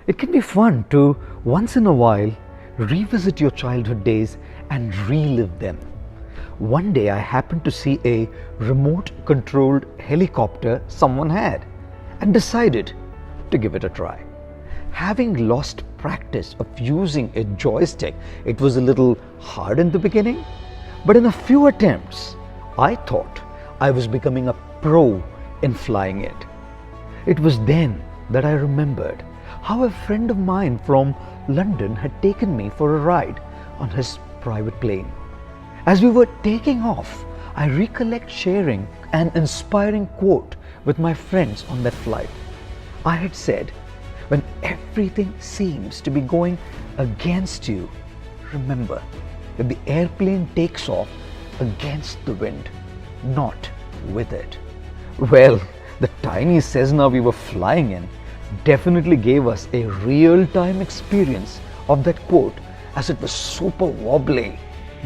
It can be fun to, once in a while, revisit your childhood days and relive them. One day I happened to see a remote controlled helicopter someone had and decided to give it a try. Having lost practice of using a joystick, it was a little hard in the beginning, but in a few attempts, I thought I was becoming a pro in flying it. It was then that I remembered how a friend of mine from London had taken me for a ride on his private plane. As we were taking off, I recollect sharing an inspiring quote with my friends on that flight. I had said, "When everything seems to be going against you, remember that the airplane takes off against the wind, not with it." Well, the tiny Cessna we were flying in definitely gave us a real-time experience of that quote, as it was super wobbly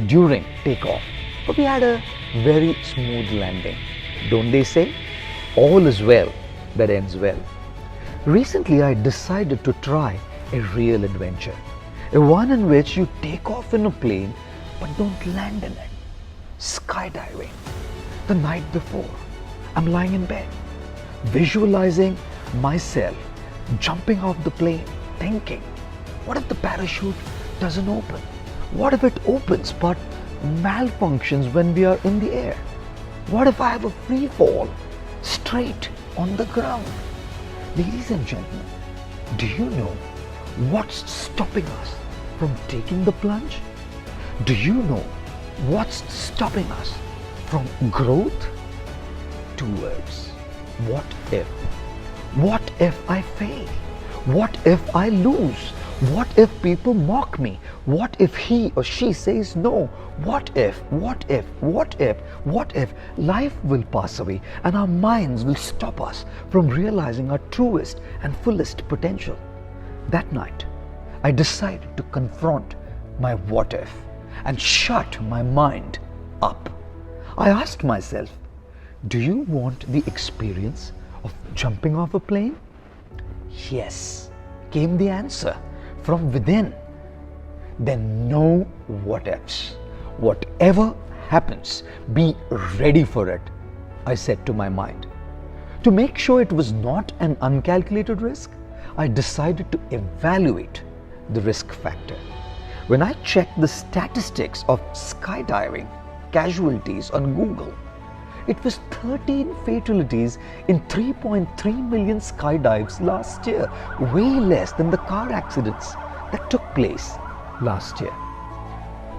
during takeoff. But we had a very smooth landing. Don't they say? All is well that ends well. Recently, I decided to try a real adventure. A one in which you take off in a plane but don't land in it. Skydiving. The night before, I'm lying in bed, visualizing myself jumping off the plane, thinking, what if the parachute doesn't open? What if it opens but malfunctions when we are in the air? What if I have a free fall straight on the ground? Ladies and gentlemen, do you know what's stopping us from taking the plunge? Do you know what's stopping us from growth? 2 words. What if? What if I fail? What if I lose? What if people mock me? What if he or she says no? What if life will pass away and our minds will stop us from realizing our truest and fullest potential? That night, I decided to confront my what if and shut my mind up. I asked myself, do you want the experience of jumping off a plane? Yes, came the answer from within. Then no what ifs. Whatever happens, be ready for it, I said to my mind. To make sure it was not an uncalculated risk, I decided to evaluate the risk factor. When I checked the statistics of skydiving casualties on Google, it was 13 fatalities in 3.3 million skydives last year, way less than the car accidents that took place last year.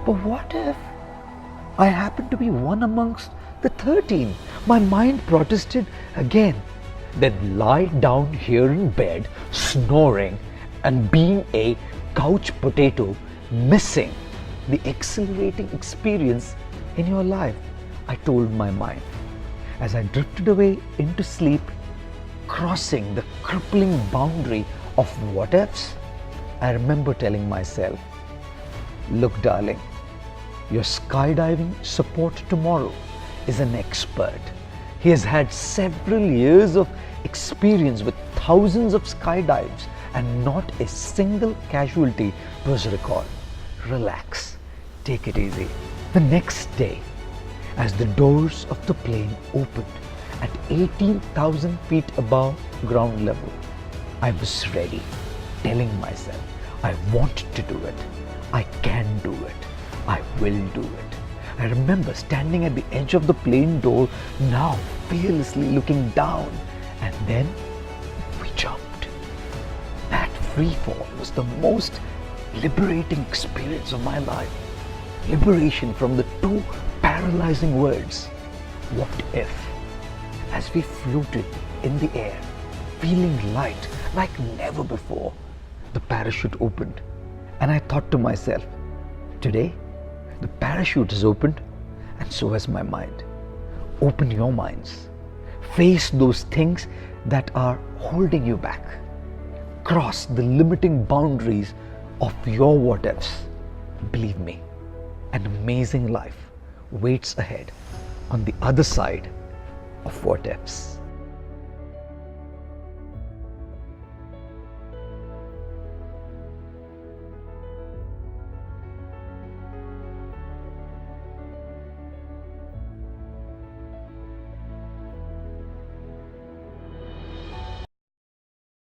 But what if I happened to be one amongst the 13? My mind protested again. Then lie down here in bed, snoring and being a couch potato, missing the exhilarating experience in your life, I told my mind. As I drifted away into sleep, crossing the crippling boundary of what ifs, I remember telling myself, look darling, your skydiving support tomorrow is an expert. He has had several years of experience with thousands of skydives and not a single casualty to his record. Relax, take it easy. The next day, as the doors of the plane opened at 18,000 feet above ground level, I was ready, telling myself, I want to do it, I can do it, I will do it. I remember standing at the edge of the plane door, now fearlessly looking down, and then we jumped. That free fall was the most liberating experience of my life. Liberation from the two paralyzing words, what if? As we floated in the air, feeling light like never before, the parachute opened, and I thought to myself, today the parachute is opened and so has my mind. Open your minds. Face those things that are holding you back. Cross the limiting boundaries of your what ifs. Believe me, an amazing life waits ahead on the other side of what ifs.